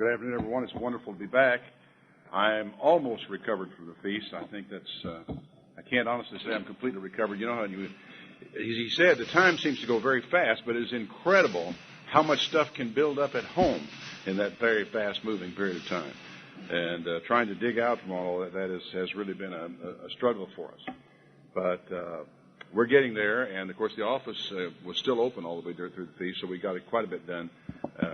Good afternoon, everyone. It's wonderful to be back. I'm almost recovered from the feast. I think that's, I can't honestly say I'm completely recovered. You know how he said, the time seems to go very fast, but it is incredible how much stuff can build up at home in that very fast-moving period of time. And trying to dig out from all of that has really been a struggle for us. But we're getting there, and of course the office was still open all the way through the feast, so we got quite a bit done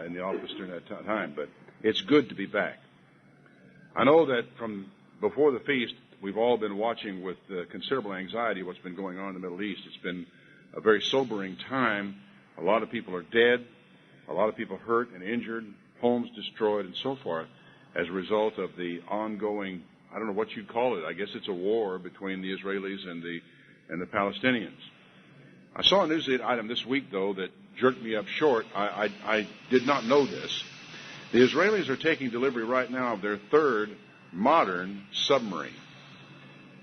in the office during that time. But it's good to be back. I know that from before the feast, we've all been watching with considerable anxiety what's been going on in the Middle East. It's been a very sobering time. A lot of people are dead, a lot of people hurt and injured, homes destroyed, and so forth, as a result of the ongoing, I don't know what you'd call it, I guess it's a war between the Israelis and the Palestinians. I saw a news item this week, though, that jerked me up short. I did not know this. The Israelis are taking delivery right now of their third modern submarine.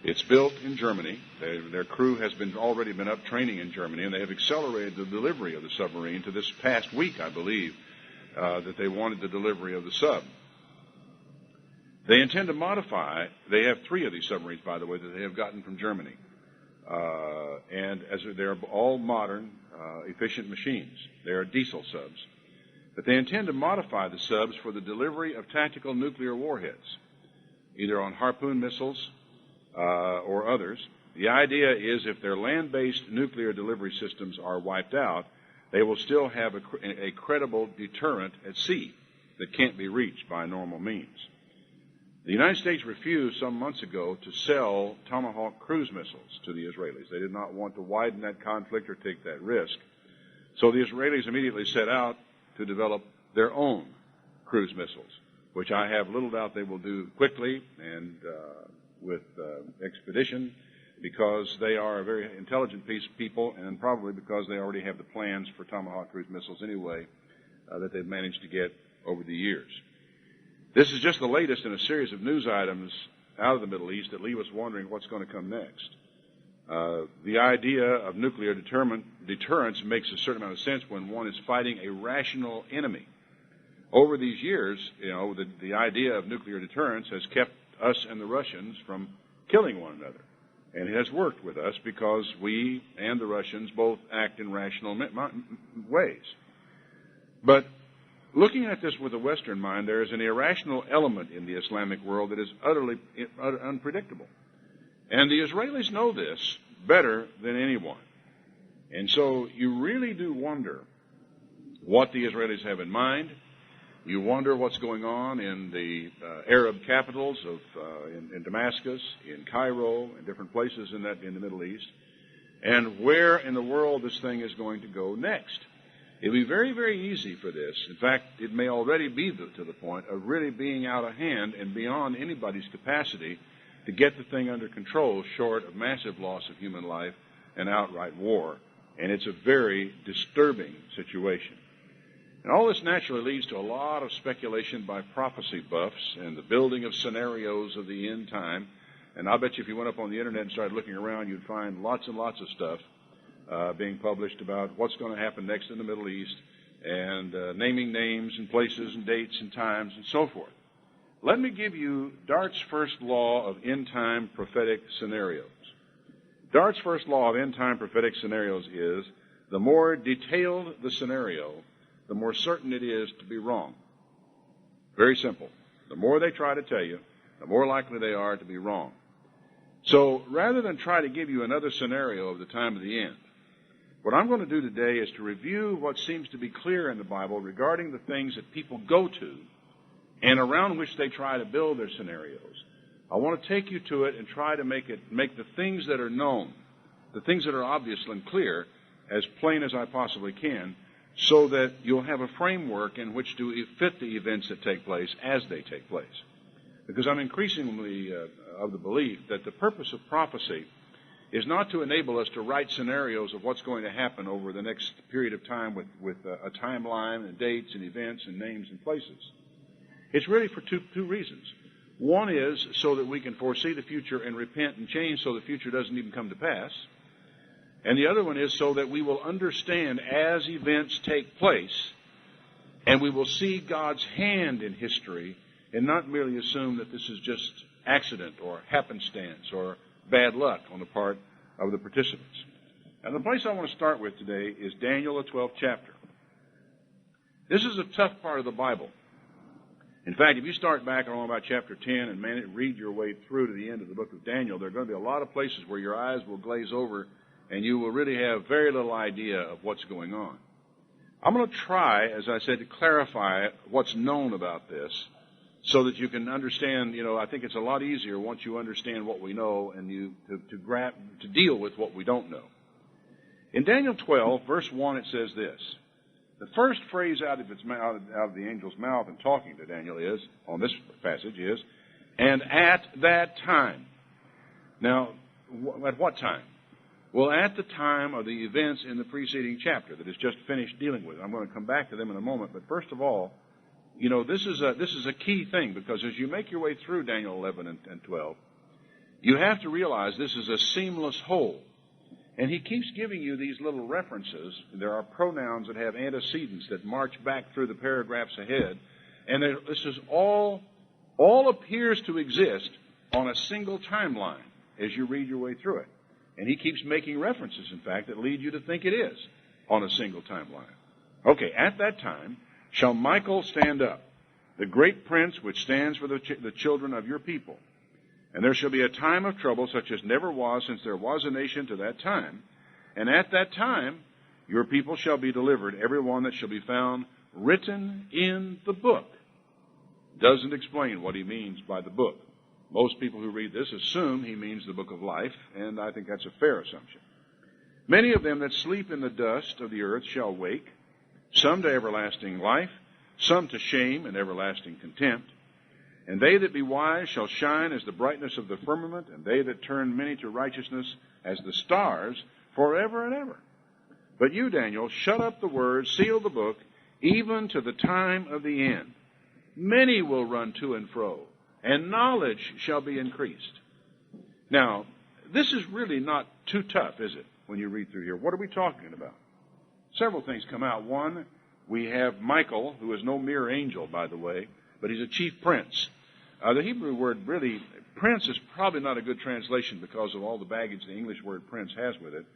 It's built in Germany. Their crew has already been up training in Germany, and they have accelerated the delivery of the submarine to this past week, I believe, that they wanted the delivery of the sub. They intend to modify. They have 3 of these submarines, by the way, that they have gotten from Germany. And as they're all modern, efficient machines. They are diesel subs. But they intend to modify the subs for the delivery of tactical nuclear warheads, either on Harpoon missiles or others. The idea is if their land-based nuclear delivery systems are wiped out, they will still have a credible deterrent at sea that can't be reached by normal means. The United States refused some months ago to sell Tomahawk cruise missiles to the Israelis. They did not want to widen that conflict or take that risk. So the Israelis immediately set out to develop their own cruise missiles, which I have little doubt they will do quickly and with expedition, because they are a very intelligent piece of people, and probably because they already have the plans for Tomahawk cruise missiles anyway that they've managed to get over the years. This is just the latest in a series of news items out of the Middle East that leave us wondering what's going to come next. The idea of nuclear deterrence makes a certain amount of sense when one is fighting a rational enemy. Over these years, the idea of nuclear deterrence has kept us and the Russians from killing one another. And it has worked with us because we and the Russians both act in rational ways. But looking at this with a Western mind, there is an irrational element in the Islamic world that is utterly unpredictable. And the Israelis know this better than anyone. And so you really do wonder what the Israelis have in mind. You wonder what's going on in the Arab capitals in Damascus, in Cairo, and different places in the Middle East, and where in the world this thing is going to go next. It'll be very, very easy for this. In fact, it may already be to the point of really being out of hand and beyond anybody's capacity to get the thing under control, short of massive loss of human life and outright war. And it's a very disturbing situation. And all this naturally leads to a lot of speculation by prophecy buffs and the building of scenarios of the end time. And I'll bet you if you went up on the internet and started looking around, you'd find lots and lots of stuff being published about what's going to happen next in the Middle East, and naming names and places and dates and times and so forth. Let me give you Dart's first law of end-time prophetic scenarios. Dart's first law of end-time prophetic scenarios is the more detailed the scenario, the more certain it is to be wrong. Very simple. The more they try to tell you, the more likely they are to be wrong. So rather than try to give you another scenario of the time of the end, what I'm going to do today is to review what seems to be clear in the Bible regarding the things that people go to and around which they try to build their scenarios. I want to take you to it and try to make the things that are known, the things that are obvious and clear, as plain as I possibly can, so that you'll have a framework in which to fit the events that take place as they take place. Because I'm increasingly of the belief that the purpose of prophecy is not to enable us to write scenarios of what's going to happen over the next period of time with a timeline and dates and events and names and places. It's really for two reasons. One is so that we can foresee the future and repent and change so the future doesn't even come to pass. And the other one is so that we will understand as events take place And we will see God's hand in history and not merely assume that this is just accident or happenstance or bad luck on the part of the participants. Now, the place I want to start with today is Daniel, the 12th chapter. This is a tough part of the Bible. In fact, if you start back on about chapter 10 and read your way through to the end of the book of Daniel, there are going to be a lot of places where your eyes will glaze over and you will really have very little idea of what's going on. I'm going to try, as I said, to clarify what's known about this so that you can understand. I think it's a lot easier once you understand what we know and to deal with what we don't know. In Daniel 12, verse 1, it says this. The first phrase out of the angel's mouth in talking to Daniel on this passage is, and at that time. Now, at what time? Well, at the time of the events in the preceding chapter that is just finished dealing with. I'm going to come back to them in a moment, but first of all, this is a key thing, because as you make your way through Daniel 11 and 12, you have to realize this is a seamless whole. And he keeps giving you these little references. There are pronouns that have antecedents that march back through the paragraphs ahead. And this is all appears to exist on a single timeline as you read your way through it. And he keeps making references, in fact, that lead you to think it is on a single timeline. Okay, at that time shall Michael stand up, the great prince which stands for the children of your people. And there shall be a time of trouble such as never was since there was a nation to that time. And at that time your people shall be delivered, every one that shall be found written in the book. Doesn't explain what he means by the book. Most people who read this assume he means the book of life, and I think that's a fair assumption. Many of them that sleep in the dust of the earth shall wake, some to everlasting life, some to shame and everlasting contempt. And they that be wise shall shine as the brightness of the firmament, and they that turn many to righteousness as the stars forever and ever. But you, Daniel, shut up the word, seal the book, even to the time of the end. Many will run to and fro, and knowledge shall be increased. Now, this is really not too tough, is it, when you read through here? What are we talking about? Several things come out. One, we have Michael, who is no mere angel, by the way, but he's a chief prince. The Hebrew word really, prince is probably not a good translation because of all the baggage the English word prince has with it.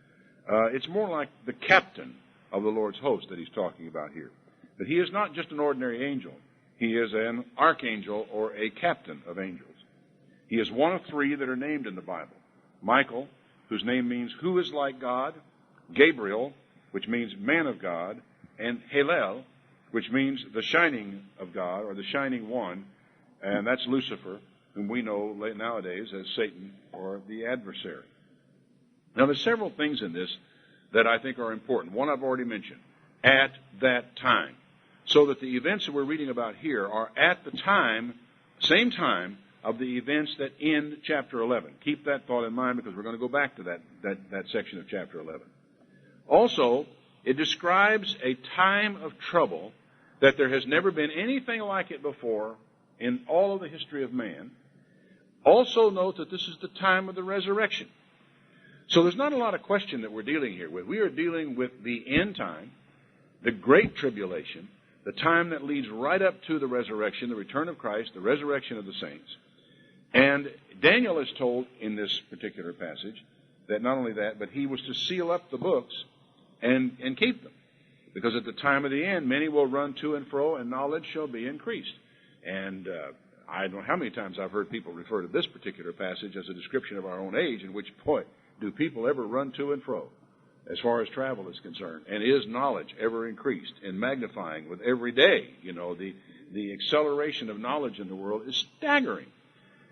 It's more like the captain of the Lord's host that he's talking about here. But he is not just an ordinary angel. He is an archangel or a captain of angels. He is one of three that are named in the Bible. Michael, whose name means who is like God. Gabriel, which means man of God. And Hallel, which means the shining of God, or the shining one, and that's Lucifer, whom we know nowadays as Satan or the adversary. Now, there's several things in this that I think are important. One I've already mentioned, at that time. So that the events that we're reading about here are at the time, same time, of the events that end chapter 11. Keep that thought in mind, because we're going to go back to that section of chapter 11. Also, it describes a time of trouble that there has never been anything like it before in all of the history of man. Also note that this is the time of the resurrection. So there's not a lot of question that we're dealing here with. We are dealing with the end time, the great tribulation, the time that leads right up to the resurrection, the return of Christ, the resurrection of the saints. And Daniel is told in this particular passage that not only that, but he was to seal up the books and keep them. Because at the time of the end, many will run to and fro, and knowledge shall be increased. And I don't know how many times I've heard people refer to this particular passage as a description of our own age, in which, boy, do people ever run to and fro as far as travel is concerned. And is knowledge ever increased and magnifying with every day? You know, the acceleration of knowledge in the world is staggering.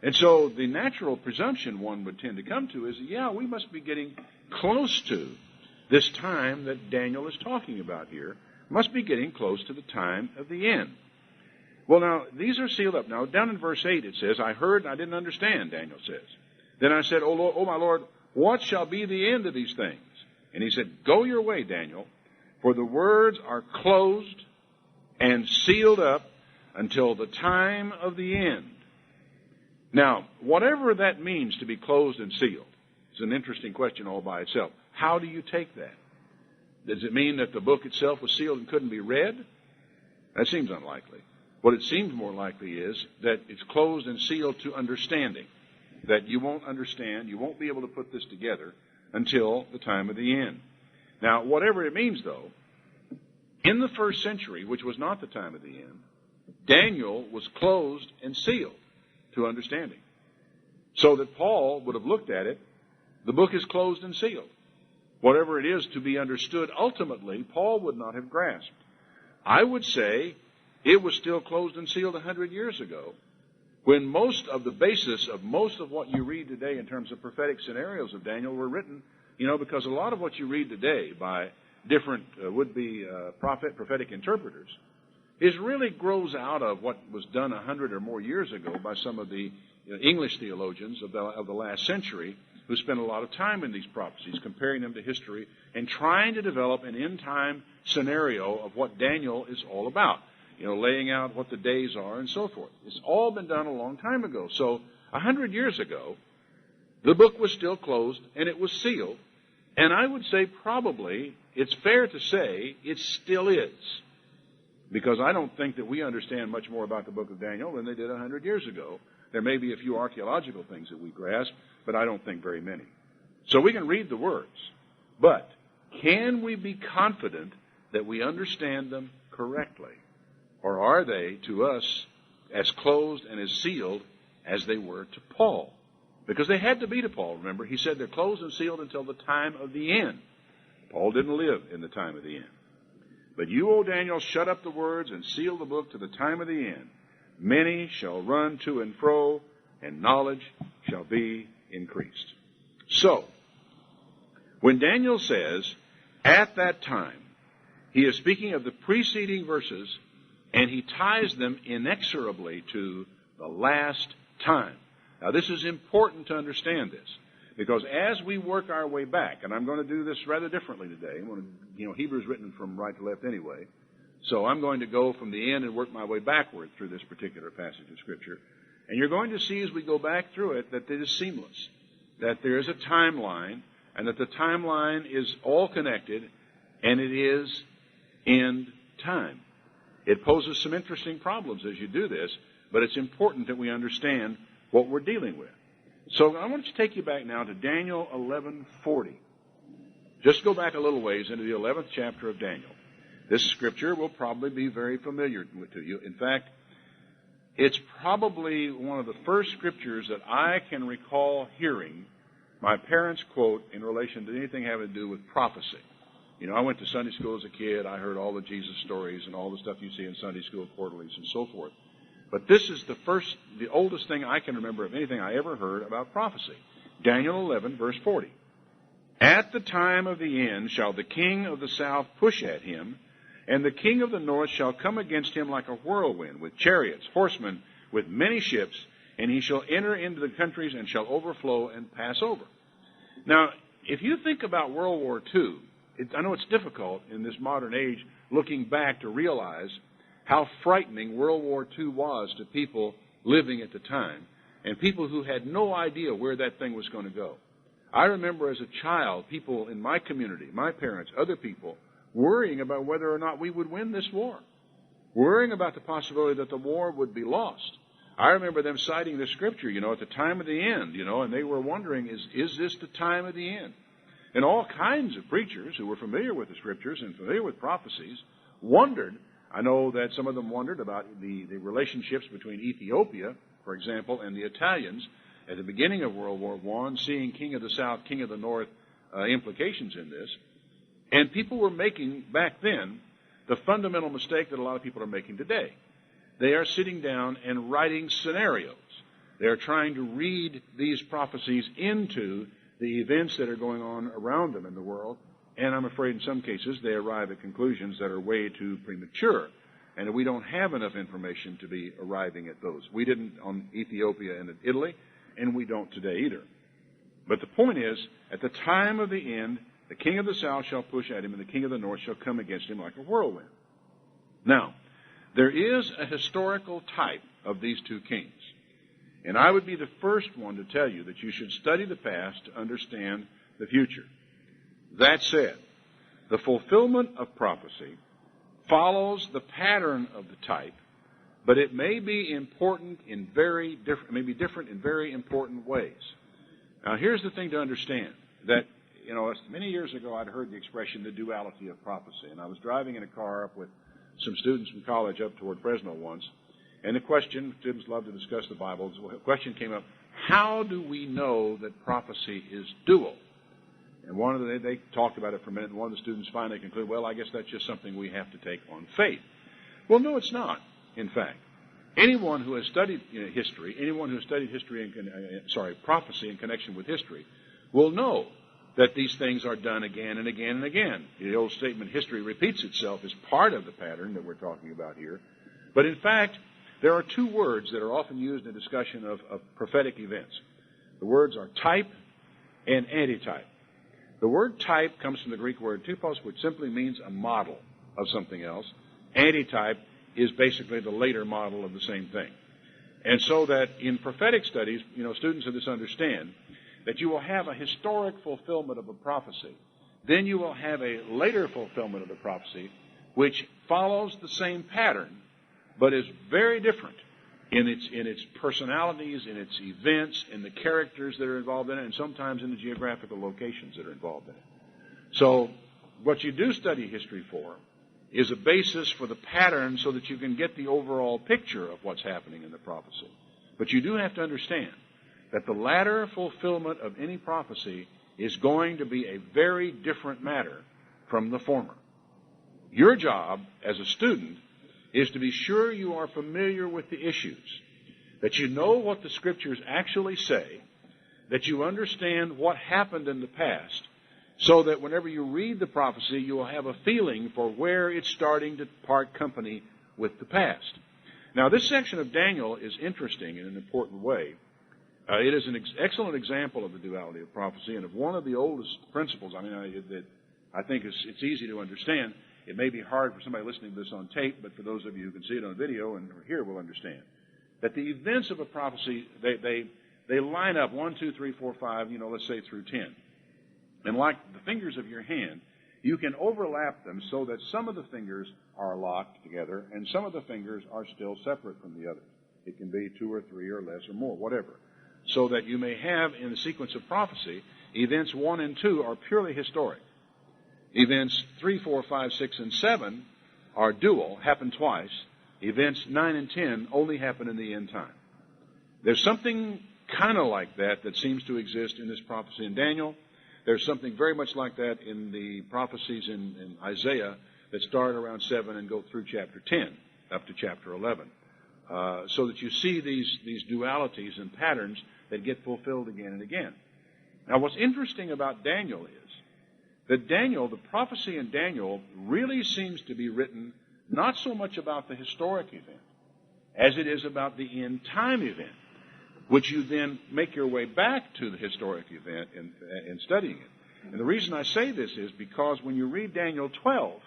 And so the natural presumption one would tend to come to is, yeah, we must be getting close to this time that Daniel is talking about here. Must be getting close to the time of the end. Well, now, these are sealed up. Now, down in verse 8 it says, I heard and I didn't understand, Daniel says. Then I said, O my Lord, what shall be the end of these things? And he said, go your way, Daniel, for the words are closed and sealed up until the time of the end. Now, whatever that means to be closed and sealed is an interesting question all by itself. How do you take that? Does it mean that the book itself was sealed and couldn't be read? That seems unlikely. What it seems more likely is that it's closed and sealed to understanding, that you won't understand, you won't be able to put this together until the time of the end. Now, whatever it means, though, in the first century, which was not the time of the end, Daniel was closed and sealed to understanding. So that Paul would have looked at it, the book is closed and sealed. Whatever it is to be understood, ultimately, Paul would not have grasped. I would say it was still closed and sealed 100 years ago, when most of the basis of most of what you read today in terms of prophetic scenarios of Daniel were written, because a lot of what you read today by different would-be prophetic interpreters really grows out of what was done 100 or more years ago by some of the English theologians of the last century, who spent a lot of time in these prophecies, comparing them to history and trying to develop an end-time scenario of what Daniel is all about, laying out what the days are and so forth. It's all been done a long time ago. So 100 years ago, the book was still closed and it was sealed, and I would say probably it's fair to say it still is, because I don't think that we understand much more about the book of Daniel than they did 100 years ago. There may be a few archaeological things that we grasp, but I don't think very many. So we can read the words, but can we be confident that we understand them correctly? Or are they, to us, as closed and as sealed as they were to Paul? Because they had to be to Paul, remember. He said they're closed and sealed until the time of the end. Paul didn't live in the time of the end. But you, O Daniel, shut up the words and seal the book to the time of the end. Many shall run to and fro, and knowledge shall be increased. So, when Daniel says, at that time, he is speaking of the preceding verses, and he ties them inexorably to the last time. Now, this is important to understand this, because as we work our way back, and I'm going to do this rather differently today. Hebrew's written from right to left anyway, so I'm going to go from the end and work my way backward through this particular passage of Scripture. And you're going to see as we go back through it that it is seamless, that there is a timeline, and that the timeline is all connected, and it is end time. It poses some interesting problems as you do this, but it's important that we understand what we're dealing with. So I want to take you back now to Daniel 11:40. Just go back a little ways into the 11th chapter of Daniel. This scripture will probably be very familiar to you. In fact, it's probably one of the first scriptures that I can recall hearing my parents quote in relation to anything having to do with prophecy. I went to Sunday school as a kid. I heard all the Jesus stories and all the stuff you see in Sunday school quarterlies and so forth. But this is the oldest thing I can remember of anything I ever heard about prophecy. Daniel 11, verse 40. At the time of the end shall the king of the south push at him, and the king of the north shall come against him like a whirlwind, with chariots, horsemen, with many ships, and he shall enter into the countries and shall overflow and pass over. Now, if you think about World War II, I know it's difficult in this modern age looking back to realize how frightening World War II was to people living at the time, and people who had no idea where that thing was going to go. I remember as a child, people in my community, my parents, other people, worrying about whether or not we would win this war, worrying about the possibility that the war would be lost. I remember them citing the scripture, at the time of the end, and they were wondering, is this the time of the end? And all kinds of preachers who were familiar with the scriptures and familiar with prophecies wondered. I know that some of them wondered about the relationships between Ethiopia, for example, and the Italians at the beginning of World War I, seeing King of the South, King of the North implications in this. And people were making, back then, the fundamental mistake that a lot of people are making today. They are sitting down and writing scenarios. They are trying to read these prophecies into the events that are going on around them in the world, and I'm afraid in some cases they arrive at conclusions that are way too premature, and we don't have enough information to be arriving at those. We didn't on Ethiopia and Italy, and we don't today either. But the point is, at the time of the end, the king of the south shall push at him, and the king of the north shall come against him like a whirlwind. Now, there is a historical type of these two kings. And I would be the first one to tell you that you should study the past to understand the future. That said, the fulfillment of prophecy follows the pattern of the type, but it may be important in different in very important ways. Now, here's the thing to understand, that, many years ago I'd heard the expression, the duality of prophecy, and I was driving in a car up with some students from college up toward Fresno once, and the question, students love to discuss the Bible, the question came up, how do we know that prophecy is dual? And they talked about it for a minute, and one of the students finally concluded, well, I guess that's just something we have to take on faith. Well, no, it's not, in fact. Anyone who has studied prophecy in connection with history, will know that these things are done again and again and again. The old statement, history repeats itself, is part of the pattern that we're talking about here. But in fact, there are two words that are often used in a discussion of prophetic events. The words are type and antitype. The word type comes from the Greek word typos, which simply means a model of something else. Antitype is basically the later model of the same thing. And so that in prophetic studies, students of this understand that you will have a historic fulfillment of a prophecy. Then you will have a later fulfillment of the prophecy, which follows the same pattern, but is very different in its personalities, in its events, in the characters that are involved in it, and sometimes in the geographical locations that are involved in it. So what you do study history for is a basis for the pattern so that you can get the overall picture of what's happening in the prophecy. But you do have to understand that the latter fulfillment of any prophecy is going to be a very different matter from the former. Your job as a student is to be sure you are familiar with the issues, that you know what the Scriptures actually say, that you understand what happened in the past, so that whenever you read the prophecy, you will have a feeling for where it's starting to part company with the past. Now, this section of Daniel is interesting in an important way. It is an excellent example of the duality of prophecy and of one of the oldest principles. That I think it's easy to understand. It may be hard for somebody listening to this on tape, but for those of you who can see it on video and here will understand that the events of a prophecy, they line up 1, 2, 3, 4, 5, let's say through 10. And like the fingers of your hand, you can overlap them so that some of the fingers are locked together and some of the fingers are still separate from the others. It can be 2 or 3 or less or more, whatever. So that you may have in the sequence of prophecy, events 1 and 2 are purely historic. Events 3, 4, 5, 6, and 7 are dual, happen twice. Events 9 and 10 only happen in the end time. There's something kind of like that seems to exist in this prophecy in Daniel. There's something very much like that in the prophecies in Isaiah that start around 7 and go through chapter 10 up to chapter 11. So that you see these dualities and patterns that get fulfilled again and again. Now, what's interesting about Daniel is that the prophecy in Daniel really seems to be written not so much about the historic event as it is about the end time event, which you then make your way back to the historic event in studying it. And the reason I say this is because when you read Daniel 12,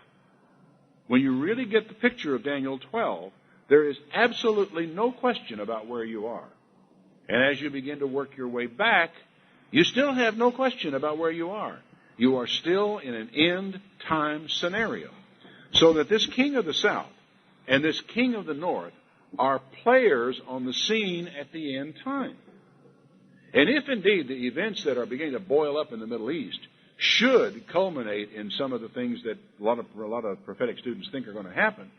when you really get the picture of Daniel 12, there is absolutely no question about where you are. And as you begin to work your way back, you still have no question about where you are. You are still in an end-time scenario. So that this king of the south and this king of the north are players on the scene at the end time. And if indeed the events that are beginning to boil up in the Middle East should culminate in some of the things that a lot of prophetic students think are going to happen,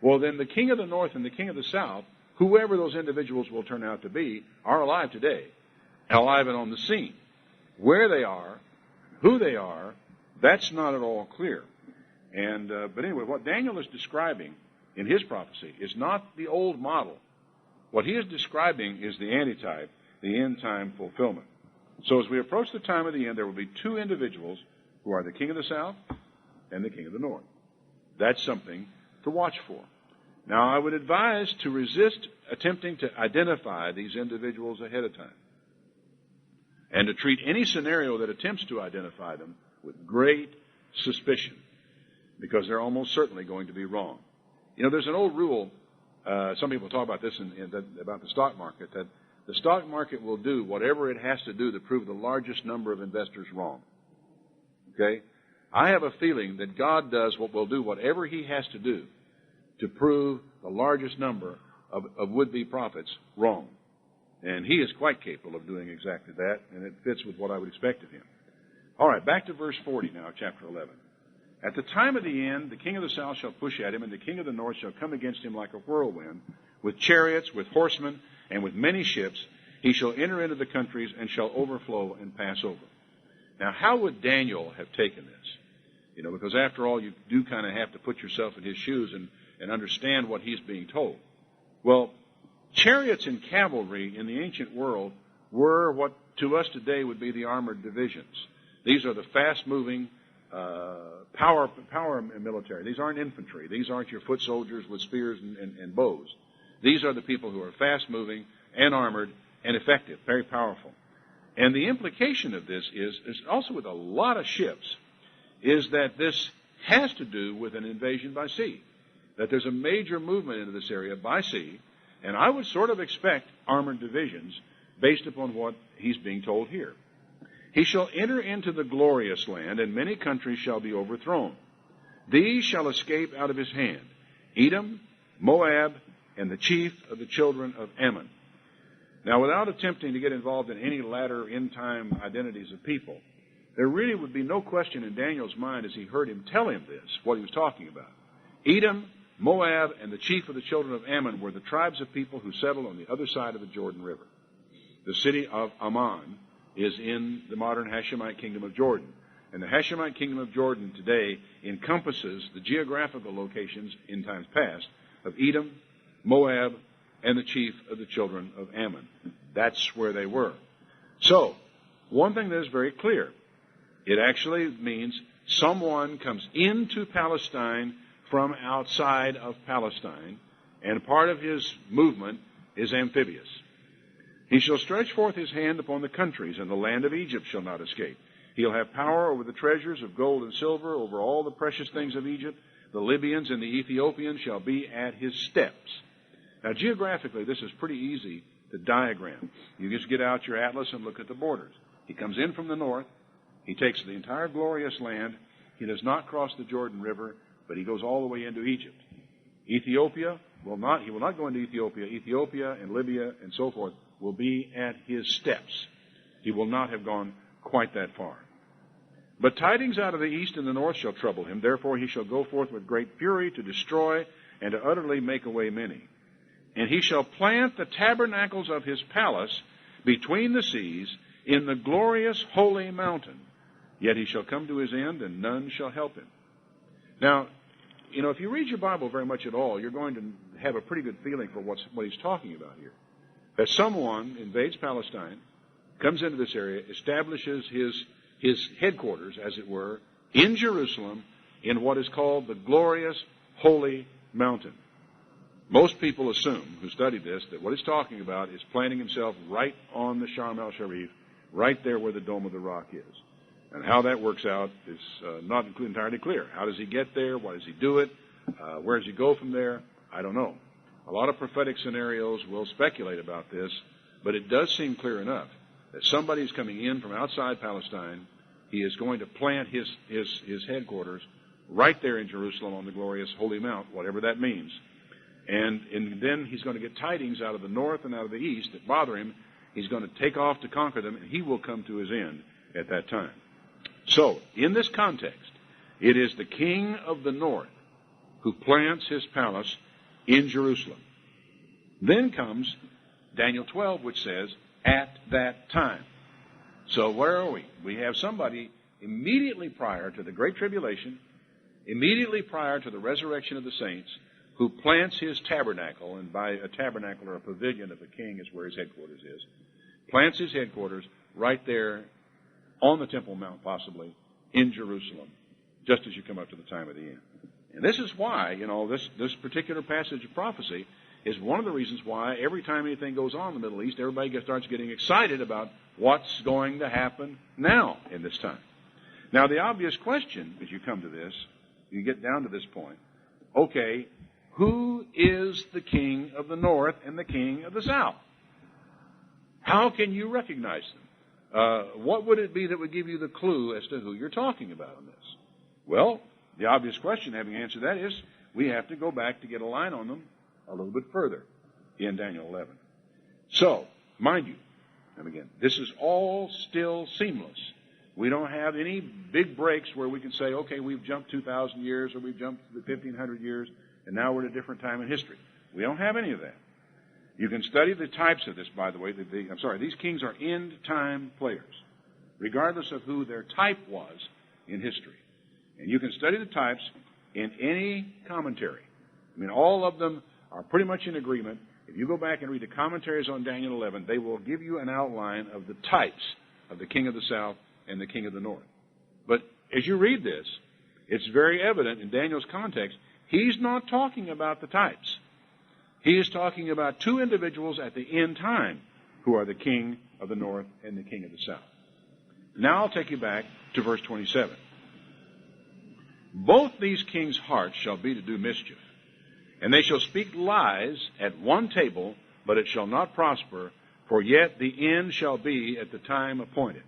well, then the king of the north and the king of the south, whoever those individuals will turn out to be, are alive today, alive and on the scene. Where they are, who they are, that's not at all clear. And but anyway, what Daniel is describing in his prophecy is not the old model. What he is describing is the antitype, the end-time fulfillment. So as we approach the time of the end, there will be two individuals who are the king of the south and the king of the north. That's something to watch for. Now, I would advise to resist attempting to identify these individuals ahead of time and to treat any scenario that attempts to identify them with great suspicion, because they're almost certainly going to be wrong. There's an old rule, some people talk about this about the stock market, that the stock market will do whatever it has to do to prove the largest number of investors wrong. Okay? I have a feeling that God will do whatever he has to do to prove the largest number of would-be prophets wrong. And he is quite capable of doing exactly that, and it fits with what I would expect of him. All right, back to verse 40 now, chapter 11. At the time of the end, the king of the south shall push at him, and the king of the north shall come against him like a whirlwind, with chariots, with horsemen, and with many ships. He shall enter into the countries and shall overflow and pass over. Now, how would Daniel have taken this? You know, because after all, you do kind of have to put yourself in his shoes and understand what he's being told. Well, chariots and cavalry in the ancient world were what to us today would be the armored divisions. These are the fast-moving, power military. These aren't infantry. These aren't your foot soldiers with spears and bows. These are the people who are fast-moving and armored and effective, very powerful. And the implication of this is also with a lot of ships, is that this has to do with an invasion by sea, that there's a major movement into this area by sea, and I would sort of expect armored divisions based upon what he's being told here. He shall enter into the glorious land, and many countries shall be overthrown. These shall escape out of his hand: Edom, Moab, and the chief of the children of Ammon. Now, without attempting to get involved in any latter end-time identities of people, there really would be no question in Daniel's mind as he heard him tell him this, what he was talking about. Edom, Moab, and the chief of the children of Ammon were the tribes of people who settled on the other side of the Jordan River. The city of Ammon is in the modern Hashemite kingdom of Jordan. And the Hashemite kingdom of Jordan today encompasses the geographical locations in times past of Edom, Moab, and the chief of the children of Ammon. That's where they were. So, one thing that is very clear, it actually means someone comes into Palestine from outside of Palestine, and part of his movement is amphibious. He shall stretch forth his hand upon the countries, and the land of Egypt shall not escape. He'll have power over the treasures of gold and silver, over all the precious things of Egypt. The Libyans and the Ethiopians shall be at his steps. Now, geographically, this is pretty easy to diagram. You just get out your atlas and look at the borders. He comes in from the north. He takes the entire glorious land. He does not cross the Jordan River, but he goes all the way into Egypt. He will not go into Ethiopia. Ethiopia and Libya and so forth will be at his steps. He will not have gone quite that far. But tidings out of the east and the north shall trouble him. Therefore he shall go forth with great fury to destroy and to utterly make away many. And he shall plant the tabernacles of his palace between the seas in the glorious holy mountain. Yet he shall come to his end, and none shall help him. Now, you know, if you read your Bible very much at all, you're going to have a pretty good feeling for what he's talking about here. That someone invades Palestine, comes into this area, establishes his headquarters, as it were, in Jerusalem, in what is called the glorious holy mountain. Most people assume, who study this, that what he's talking about is planting himself right on the Sharm el-Sharif, right there where the Dome of the Rock is. And how that works out is not entirely clear. How does he get there? Why does he do it? Where does he go from there? I don't know. A lot of prophetic scenarios will speculate about this, but it does seem clear enough that somebody is coming in from outside Palestine. He is going to plant his headquarters right there in Jerusalem on the glorious Holy Mount, whatever that means. And then he's going to get tidings out of the north and out of the east that bother him. He's going to take off to conquer them, and he will come to his end at that time. So, in this context, it is the king of the north who plants his palace in Jerusalem. Then comes Daniel 12, which says, at that time. So where are we? We have somebody immediately prior to the Great Tribulation, immediately prior to the resurrection of the saints, who plants his tabernacle, and by a tabernacle or a pavilion of the king is where his headquarters is, plants his headquarters right there on the Temple Mount, possibly, in Jerusalem, just as you come up to the time of the end. And this is why, you know, this particular passage of prophecy is one of the reasons why every time anything goes on in the Middle East, everybody starts getting excited about what's going to happen now in this time. Now, the obvious question, as you come to this, you get down to this point, okay, who is the king of the north and the king of the south? How can you recognize them? What would it be that would give you the clue as to who you're talking about on this? Well, the obvious question, having answered that, is we have to go back to get a line on them a little bit further in Daniel 11. So, mind you, and again, this is all still seamless. We don't have any big breaks where we can say, okay, we've jumped 2,000 years or we've jumped 1,500 years and now we're at a different time in history. We don't have any of that. You can study the types of this, by the way. These kings are end-time players, regardless of who their type was in history. And you can study the types in any commentary. I mean, all of them are pretty much in agreement. If you go back and read the commentaries on Daniel 11, they will give you an outline of the types of the king of the south and the king of the north. But as you read this, it's very evident in Daniel's context, he's not talking about the types. He is talking about two individuals at the end time who are the king of the north and the king of the south. Now I'll take you back to verse 27. Both these kings' hearts shall be to do mischief, and they shall speak lies at one table, but it shall not prosper, for yet the end shall be at the time appointed.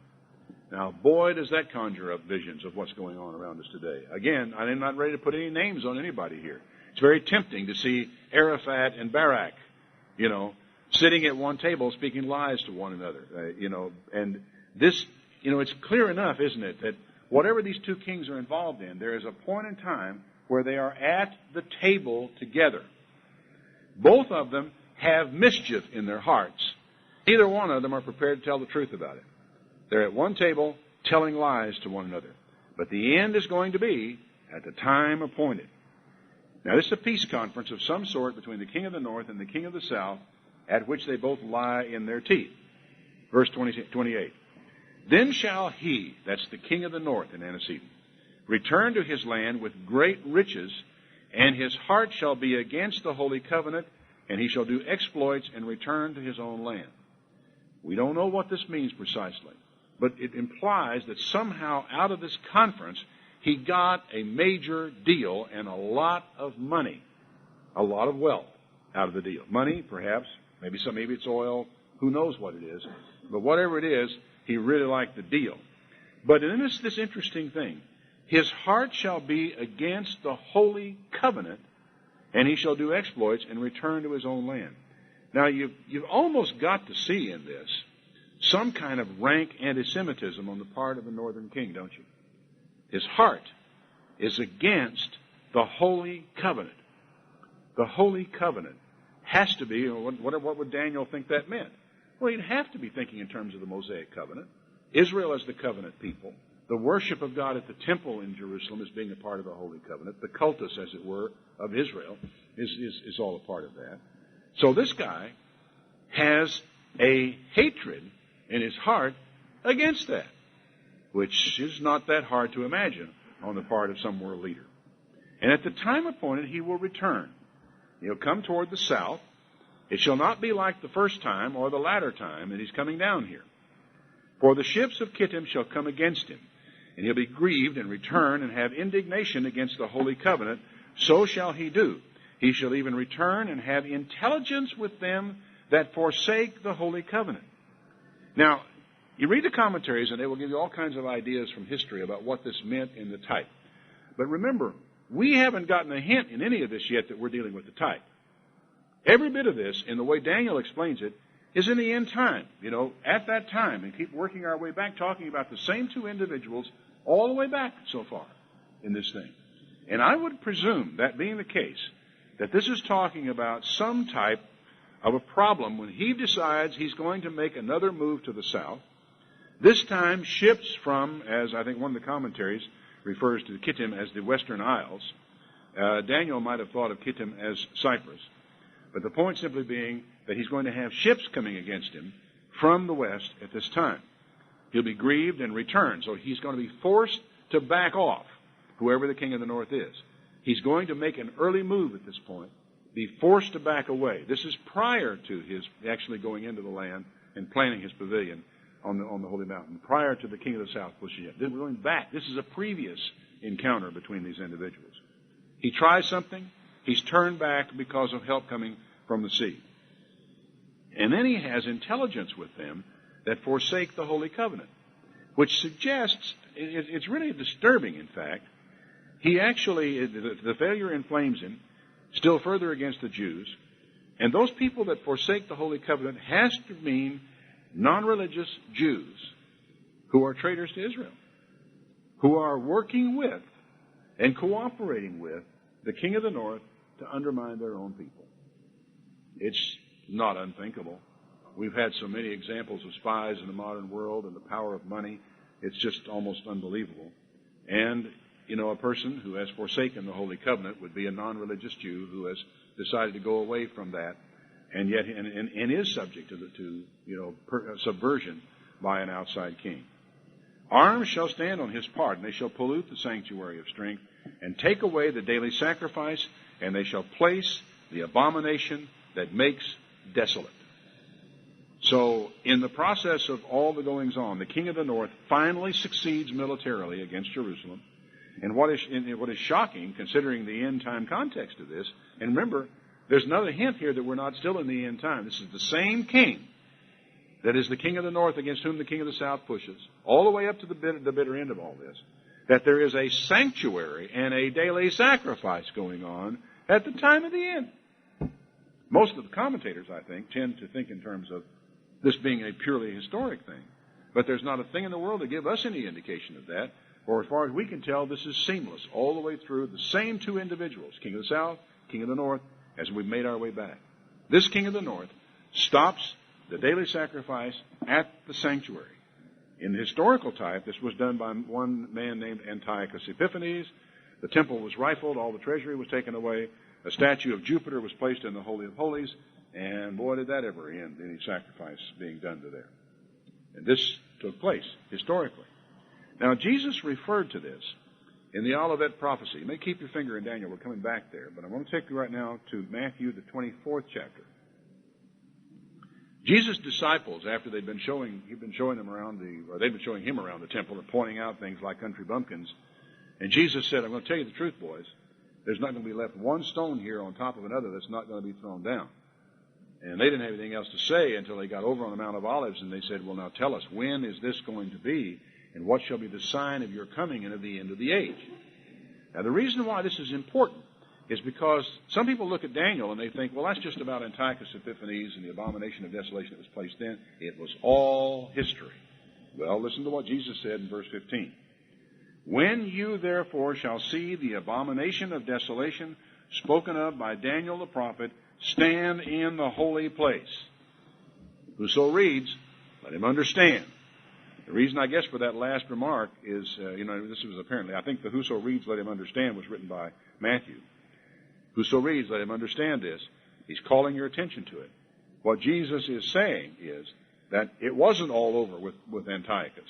Now, boy, does that conjure up visions of what's going on around us today. Again, I'm not ready to put any names on anybody here. It's very tempting to see Arafat and Barak, sitting at one table speaking lies to one another, and this, it's clear enough, isn't it, that whatever these two kings are involved in, there is a point in time where they are at the table together. Both of them have mischief in their hearts. Neither one of them are prepared to tell the truth about it. They're at one table telling lies to one another. But the end is going to be at the time appointed. Now, this is a peace conference of some sort between the king of the north and the king of the south, at which they both lie in their teeth. Verse 28. Then shall he, that's the king of the north in antecedent, return to his land with great riches, and his heart shall be against the holy covenant, and he shall do exploits and return to his own land. We don't know what this means precisely, but it implies that somehow out of this conference, he got a major deal and a lot of money, a lot of wealth out of the deal. Money, perhaps, maybe it's oil, who knows what it is. But whatever it is, he really liked the deal. But in this interesting thing, his heart shall be against the holy covenant, and he shall do exploits and return to his own land. Now, you've almost got to see in this some kind of rank anti-Semitism on the part of the northern king, don't you? His heart is against the holy covenant. The holy covenant has to be, what would Daniel think that meant? Well, he'd have to be thinking in terms of the Mosaic covenant. Israel as the covenant people. The worship of God at the temple in Jerusalem as being a part of the holy covenant. The cultus, as it were, of Israel is all a part of that. So this guy has a hatred in his heart against that, which is not that hard to imagine on the part of some world leader. And at the time appointed, he will return. He'll come toward the south. It shall not be like the first time or the latter time that he's coming down here. For the ships of Kittim shall come against him, and he'll be grieved and return and have indignation against the holy covenant. So shall he do. He shall even return and have intelligence with them that forsake the holy covenant. Now, you read the commentaries, and they will give you all kinds of ideas from history about what this meant in the type. But remember, we haven't gotten a hint in any of this yet that we're dealing with the type. Every bit of this, in the way Daniel explains it, is in the end time, at that time, and keep working our way back, talking about the same two individuals all the way back so far in this thing. And I would presume, that being the case, that this is talking about some type of a problem when he decides he's going to make another move to the south. This time, ships from, as I think one of the commentaries refers to Kittim as the Western Isles. Daniel might have thought of Kittim as Cyprus. But the point simply being that he's going to have ships coming against him from the west at this time. He'll be grieved and return. So he's going to be forced to back off, whoever the king of the north is. He's going to make an early move at this point, be forced to back away. This is prior to his actually going into the land and planting his pavilion on the holy mountain, prior to the king of the south pushing it. Then we're going back. This is a previous encounter between these individuals. He tries something. He's turned back because of help coming from the sea. And then he has intelligence with them that forsake the holy covenant, which suggests, it's really disturbing, in fact, he actually, the failure inflames him still further against the Jews. And those people that forsake the Holy Covenant has to mean non-religious Jews who are traitors to Israel, who are working with and cooperating with the king of the north to undermine their own people. It's not unthinkable. We've had so many examples of spies in the modern world and the power of money. It's just almost unbelievable. And, a person who has forsaken the Holy Covenant would be a non-religious Jew who has decided to go away from that and yet and is subject to subversion by an outside king. Arms shall stand on his part, and they shall pollute the sanctuary of strength, and take away the daily sacrifice, and they shall place the abomination that makes desolate. So, in the process of all the goings on, the king of the north finally succeeds militarily against Jerusalem. And what is shocking, considering the end-time context of this, and remember, there's another hint here that we're not still in the end time. This is the same king that is the king of the north against whom the king of the south pushes, all the way up to the bitter end of all this, that there is a sanctuary and a daily sacrifice going on at the time of the end. Most of the commentators, I think, tend to think in terms of this being a purely historic thing. But there's not a thing in the world to give us any indication of that. Or as far as we can tell, this is seamless all the way through the same two individuals, king of the south, king of the north, as we've made our way back. This king of the north stops the daily sacrifice at the sanctuary. In the historical type, this was done by one man named Antiochus Epiphanes. The temple was rifled, all the treasury was taken away, a statue of Jupiter was placed in the Holy of Holies, and boy, did that ever end, any sacrifice being done to there. And this took place historically. Now, Jesus referred to this in the Olivet prophecy. You may keep your finger in Daniel. We're coming back there. But I want to take you right now to Matthew, the 24th chapter. Jesus' disciples, after they'd been showing him around the temple and pointing out things like country bumpkins. And Jesus said, I'm going to tell you the truth, boys. There's not going to be left one stone here on top of another that's not going to be thrown down. And they didn't have anything else to say until they got over on the Mount of Olives, and they said, well, now tell us, when is this going to be? And what shall be the sign of your coming and of the end of the age? Now, the reason why this is important is because some people look at Daniel and they think, well, that's just about Antiochus Epiphanes and the abomination of desolation that was placed then. It was all history. Well, listen to what Jesus said in verse 15. When you therefore shall see the abomination of desolation spoken of by Daniel the prophet stand in the holy place. Whoso reads, let him understand. The reason, I guess, for that last remark is, this was apparently, I think the whoso reads, let him understand was written by Matthew. Whoso reads, let him understand this. He's calling your attention to it. What Jesus is saying is that it wasn't all over with Antiochus.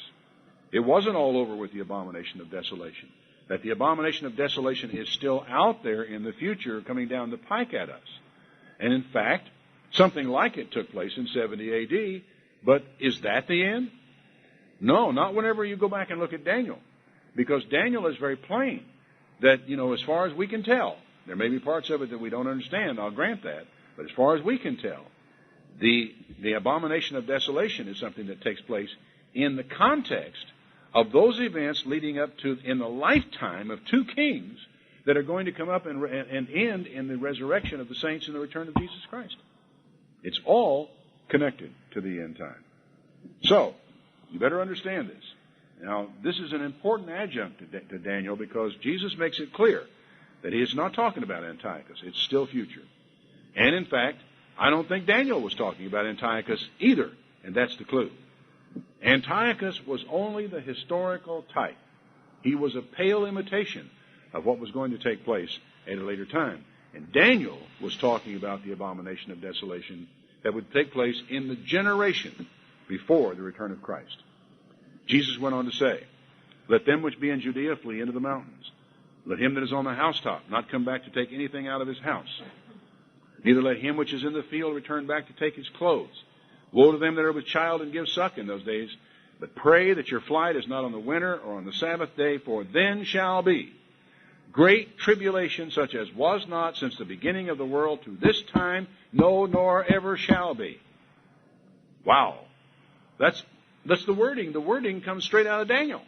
It wasn't all over with the abomination of desolation. That the abomination of desolation is still out there in the future coming down the pike at us. And in fact, something like it took place in 70 A.D., but is that the end? No, not whenever you go back and look at Daniel. Because Daniel is very plain that, as far as we can tell, there may be parts of it that we don't understand, I'll grant that, but as far as we can tell, the abomination of desolation is something that takes place in the context of those events leading up to, in the lifetime of two kings that are going to come up and end in the resurrection of the saints and the return of Jesus Christ. It's all connected to the end time. So, you better understand this. Now, this is an important adjunct to Daniel because Jesus makes it clear that he is not talking about Antiochus. It's still future. And in fact, I don't think Daniel was talking about Antiochus either, and that's the clue. Antiochus was only the historical type. He was a pale imitation of what was going to take place at a later time. And Daniel was talking about the abomination of desolation that would take place in the generation before the return of Christ. Jesus went on to say, let them which be in Judea flee into the mountains. Let him that is on the housetop not come back to take anything out of his house. Neither let him which is in the field return back to take his clothes. Woe to them that are with child and give suck in those days. But pray that your flight is not on the winter or on the Sabbath day, for then shall be great tribulation such as was not since the beginning of the world to this time, no, nor ever shall be. Wow. That's the wording. The wording comes straight out of Daniel.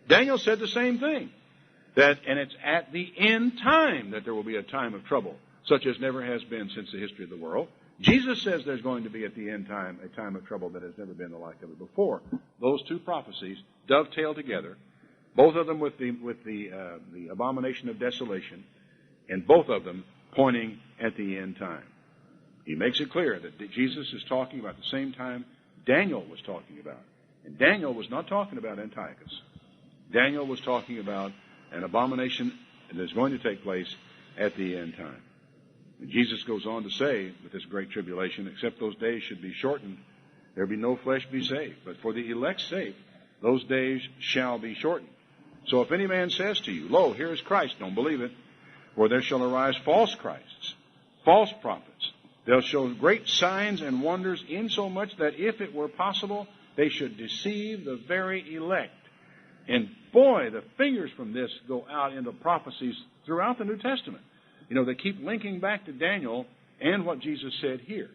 Daniel said the same thing. And it's at the end time that there will be a time of trouble, such as never has been since the history of the world. Jesus says there's going to be at the end time a time of trouble that has never been the like of it before. Those two prophecies dovetail together, both of them with the abomination of desolation, and both of them pointing at the end time. He makes it clear that Jesus is talking about the same time Daniel was talking about. And Daniel was not talking about Antiochus. Daniel was talking about an abomination that is going to take place at the end time. And Jesus goes on to say, with this great tribulation, except those days should be shortened, there be no flesh be saved. But for the elect's sake, those days shall be shortened. So if any man says to you, Lo, here is Christ, don't believe it. For there shall arise false Christs, false prophets. They'll show great signs and wonders, insomuch that if it were possible, they should deceive the very elect. And boy, the fingers from this go out into prophecies throughout the New Testament. You know, they keep linking back to Daniel and what Jesus said here,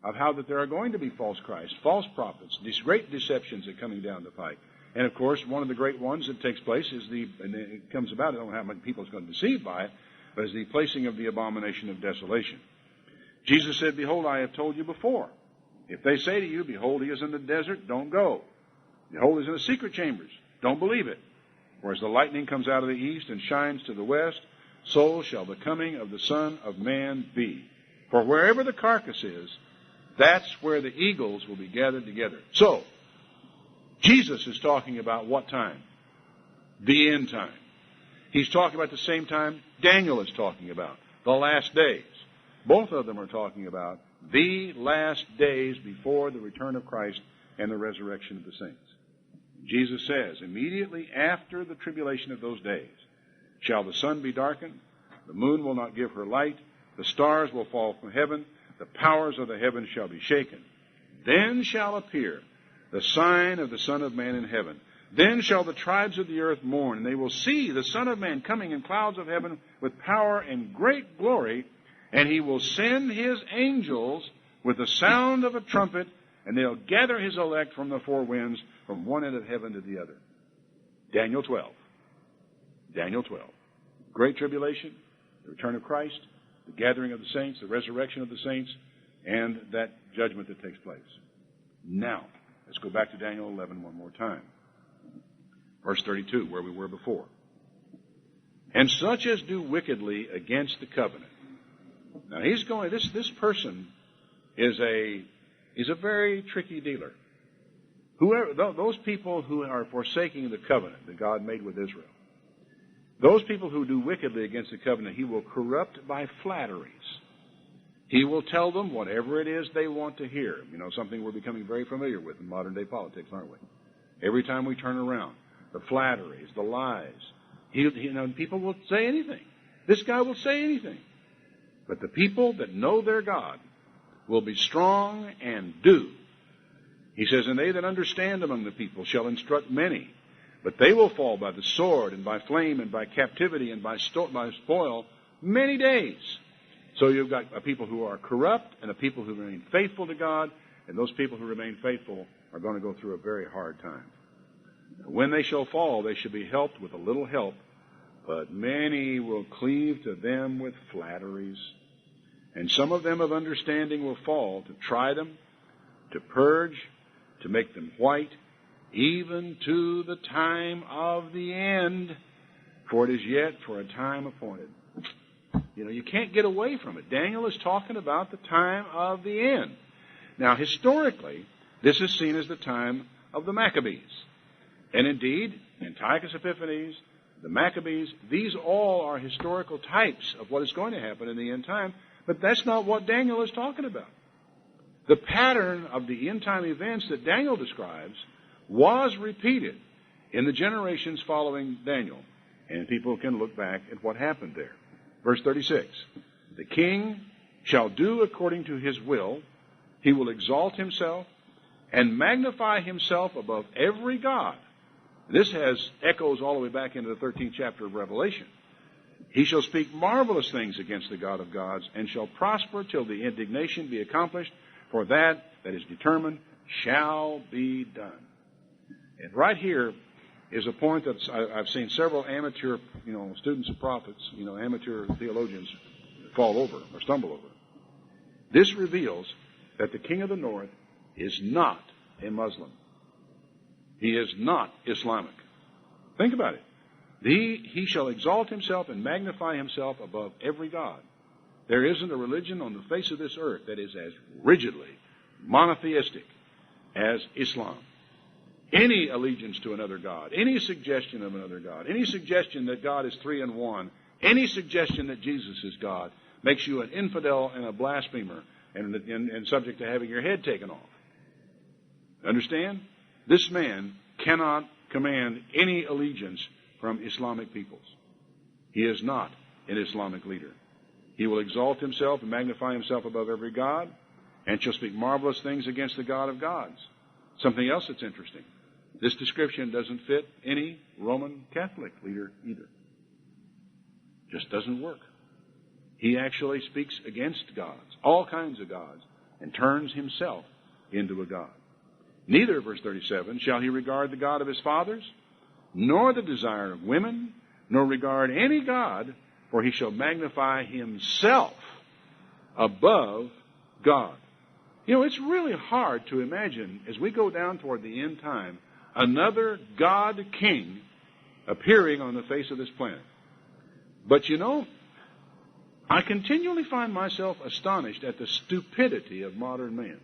of how that there are going to be false Christs, false prophets, these great deceptions that are coming down the pike. And of course, one of the great ones that takes place is and it comes about, I don't know how many people is going to be deceived by it, but is the placing of the abomination of desolation. Jesus said, Behold, I have told you before. If they say to you, Behold, he is in the desert, don't go. Behold, he is in the secret chambers, don't believe it. For as the lightning comes out of the east and shines to the west, so shall the coming of the Son of Man be. For wherever the carcass is, that's where the eagles will be gathered together. So, Jesus is talking about what time? The end time. He's talking about the same time Daniel is talking about, the last days. Both of them are talking about the last days before the return of Christ and the resurrection of the saints. Jesus says, immediately after the tribulation of those days, shall the sun be darkened, the moon will not give her light, the stars will fall from heaven, the powers of the heavens shall be shaken. Then shall appear the sign of the Son of Man in heaven. Then shall the tribes of the earth mourn, and they will see the Son of Man coming in clouds of heaven with power and great glory, and he will send his angels with the sound of a trumpet, and they'll gather his elect from the four winds, from one end of heaven to the other. Daniel 12. Daniel 12. Great tribulation, the return of Christ, the gathering of the saints, the resurrection of the saints, and that judgment that takes place. Now, let's go back to Daniel 11 one more time. Verse 32, where we were before. And such as do wickedly against the covenant. Now he's going, this person is a very tricky dealer. Those people who are forsaking the covenant that God made with Israel, those people who do wickedly against the covenant, he will corrupt by flatteries. He will tell them whatever it is they want to hear. You know, something we're becoming very familiar with in modern day politics, aren't we? Every time we turn around, the flatteries, the lies. People will say anything. This guy will say anything. But the people that know their God will be strong and do. He says, and they that understand among the people shall instruct many. But they will fall by the sword and by flame and by captivity and by spoil many days. So you've got a people who are corrupt and a people who remain faithful to God. And those people who remain faithful are going to go through a very hard time. When they shall fall, they shall be helped with a little help. But many will cleave to them with flatteries. And some of them of understanding will fall to try them, to purge, to make them white, even to the time of the end. For it is yet for a time appointed. You know, you can't get away from it. Daniel is talking about the time of the end. Now, historically, this is seen as the time of the Maccabees. And indeed, Antiochus Epiphanes, the Maccabees, these all are historical types of what is going to happen in the end time. But that's not what Daniel is talking about. The pattern of the end time events that Daniel describes was repeated in the generations following Daniel. And people can look back at what happened there. Verse 36, the king shall do according to his will. He will exalt himself and magnify himself above every god. This has echoes all the way back into the 13th chapter of Revelation. He shall speak marvelous things against the God of gods, and shall prosper till the indignation be accomplished, for that is determined shall be done. And right here, is a point that I've seen several amateur, students of prophets, amateur theologians fall over or stumble over. This reveals that the king of the north is not a Muslim. He is not Islamic. Think about it. He shall exalt himself and magnify himself above every god. There isn't a religion on the face of this earth that is as rigidly monotheistic as Islam. Any allegiance to another god, any suggestion of another god, any suggestion that God is three in one, any suggestion that Jesus is God, makes you an infidel and a blasphemer and subject to having your head taken off. Understand? This man cannot command any allegiance from Islamic peoples. He is not an Islamic leader. He will exalt himself and magnify himself above every god, and shall speak marvelous things against the God of gods. Something else that's interesting. This description doesn't fit any Roman Catholic leader either. Just doesn't work. He actually speaks against gods, all kinds of gods, and turns himself into a god. Neither, verse 37, shall he regard the God of his fathers, nor the desire of women, nor regard any god, for he shall magnify himself above God. It's really hard to imagine, as we go down toward the end time, another God king appearing on the face of this planet. But I continually find myself astonished at the stupidity of modern man.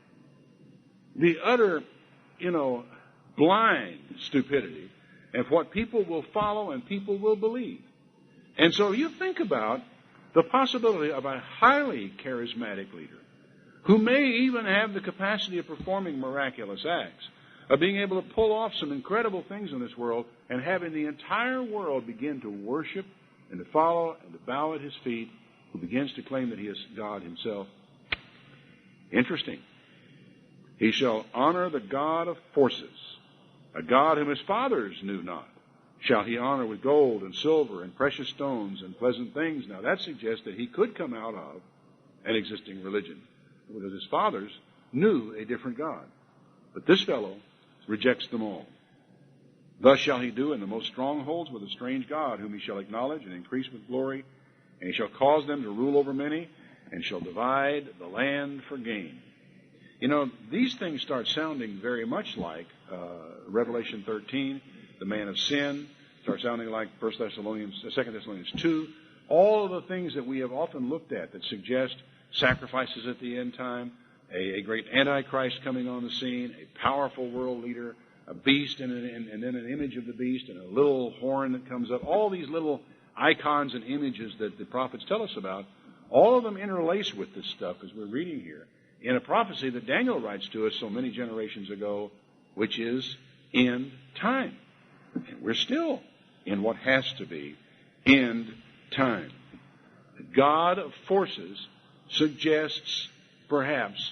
The utter, blind stupidity of what people will follow and people will believe. And so you think about the possibility of a highly charismatic leader who may even have the capacity of performing miraculous acts, of being able to pull off some incredible things in this world, and having the entire world begin to worship and to follow and to bow at his feet, who begins to claim that he is God himself. Interesting. He shall honor the God of forces, a God whom his fathers knew not. Shall he honor with gold and silver and precious stones and pleasant things. Now that suggests that he could come out of an existing religion, because his fathers knew a different God. But this fellow rejects them all. Thus shall he do in the most strongholds with a strange God, whom he shall acknowledge and increase with glory. And he shall cause them to rule over many, and shall divide the land for gain. These things start sounding very much like Revelation 13, the man of sin. Start sounding like 2 Thessalonians 2. All of the things that we have often looked at that suggest sacrifices at the end time, a great Antichrist coming on the scene, a powerful world leader, a beast and then an image of the beast and a little horn that comes up. All these little icons and images that the prophets tell us about, all of them interlace with this stuff as we're reading here in a prophecy that Daniel writes to us so many generations ago, which is end time. And we're still in what has to be end time. The God of forces suggests perhaps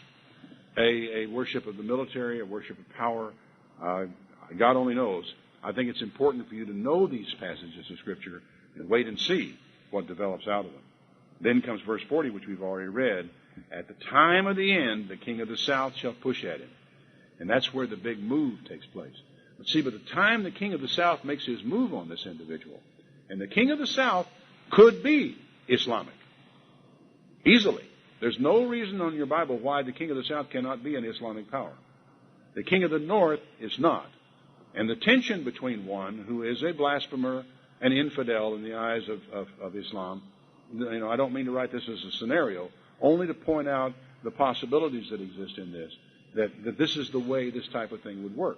a worship of the military, a worship of power. God only knows. I think it's important for you to know these passages of Scripture and wait and see what develops out of them. Then comes verse 40, which we've already read. At the time of the end, the king of the south shall push at him. And that's where the big move takes place. But see, by the time the king of the south makes his move on this individual, and the king of the south could be Islamic. Easily. There's no reason on your Bible why the king of the south cannot be an Islamic power. The king of the north is not. And the tension between one who is a blasphemer, an infidel in the eyes of Islam, I don't mean to write this as a scenario, only to point out the possibilities that exist in this, that this is the way this type of thing would work.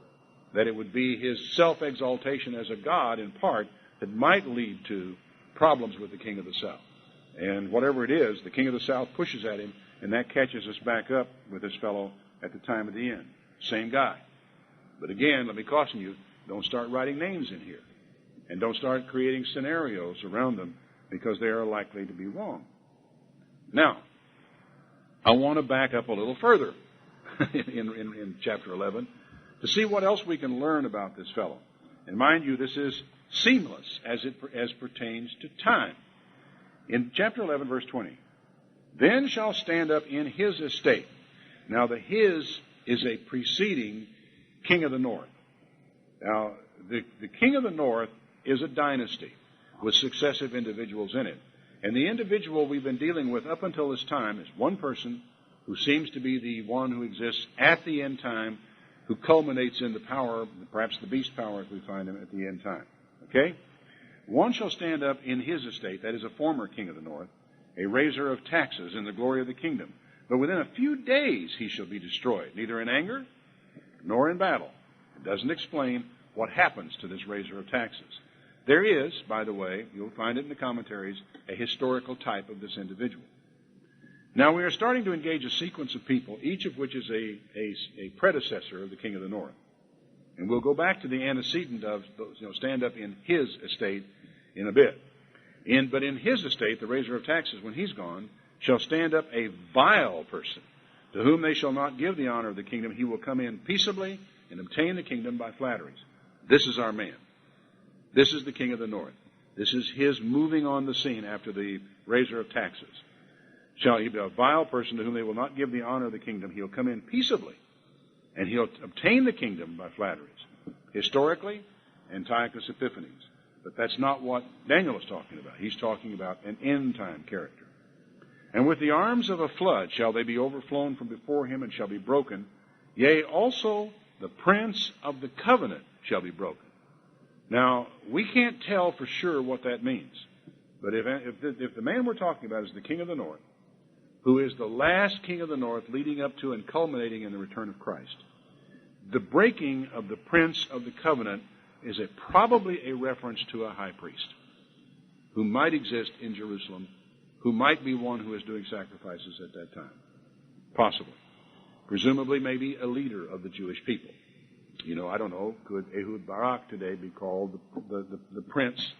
That it would be his self-exaltation as a god, in part, that might lead to problems with the king of the south. And whatever it is, the king of the south pushes at him, and that catches us back up with this fellow at the time of the end. Same guy. But again, let me caution you, don't start writing names in here. And don't start creating scenarios around them, because they are likely to be wrong. Now, I want to back up a little further in chapter 11 to see what else we can learn about this fellow. And mind you, this is seamless as pertains to time. In chapter 11, verse 20, then shall stand up in his estate. Now, the his is a preceding king of the north. Now, the king of the north is a dynasty with successive individuals in it. And the individual we've been dealing with up until this time is one person who seems to be the one who exists at the end time, who culminates in the power, perhaps the beast power as we find him at the end time. Okay? One shall stand up in his estate, that is a former king of the north, a raiser of taxes in the glory of the kingdom. But within a few days he shall be destroyed, neither in anger nor in battle. It doesn't explain what happens to this raiser of taxes. There is, by the way, you'll find it in the commentaries, a historical type of this individual. Now we are starting to engage a sequence of people, each of which is a predecessor of the king of the north. And we'll go back to the antecedent of, stand up in his estate in a bit. But in his estate, the raiser of taxes, when he's gone, shall stand up a vile person, to whom they shall not give the honor of the kingdom. He will come in peaceably and obtain the kingdom by flatteries. This is our man. This is the king of the north. This is his moving on the scene after the raiser of taxes. Shall he be a vile person to whom they will not give the honor of the kingdom? He'll come in peaceably, and he'll obtain the kingdom by flatteries. Historically, Antiochus Epiphanes. But that's not what Daniel is talking about. He's talking about an end-time character. And with the arms of a flood shall they be overflown from before him and shall be broken. Yea, also the prince of the covenant shall be broken. Now, we can't tell for sure what that means. But if the man we're talking about is the king of the north, who is the last king of the north leading up to and culminating in the return of Christ, the breaking of the prince of the covenant is probably a reference to a high priest who might exist in Jerusalem, who might be one who is doing sacrifices at that time. Possibly. Presumably maybe a leader of the Jewish people. I don't know, could Ehud Barak today be called the prince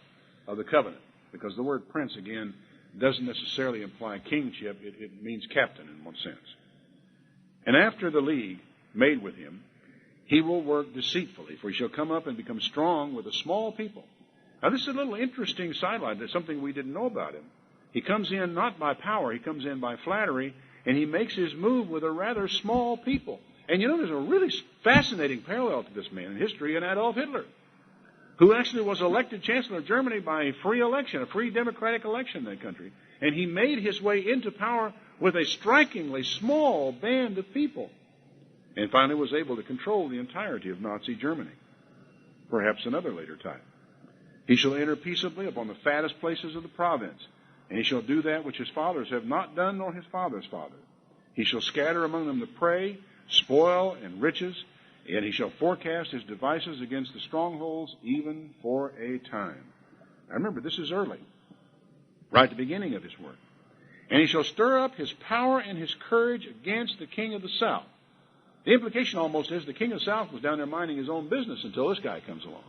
of the covenant? Because the word prince, again, doesn't necessarily imply kingship. It means captain in one sense. And after the league made with him, he will work deceitfully, for he shall come up and become strong with a small people. Now, this is a little interesting sidelight. There's something we didn't know about him. He comes in not by power, he comes in by flattery, and he makes his move with a rather small people. And there's a really fascinating parallel to this man in history in Adolf Hitler, who actually was elected Chancellor of Germany by a free election, a free democratic election in that country. And he made his way into power with a strikingly small band of people, and finally was able to control the entirety of Nazi Germany. Perhaps another later type. He shall enter peaceably upon the fattest places of the province, and he shall do that which his fathers have not done, nor his father's father. He shall scatter among them the prey, spoil, and riches, and he shall forecast his devices against the strongholds, even for a time. Now remember, this is early, right at the beginning of his work. And he shall stir up his power and his courage against the king of the south. The implication almost is the king of the south was down there minding his own business until this guy comes along.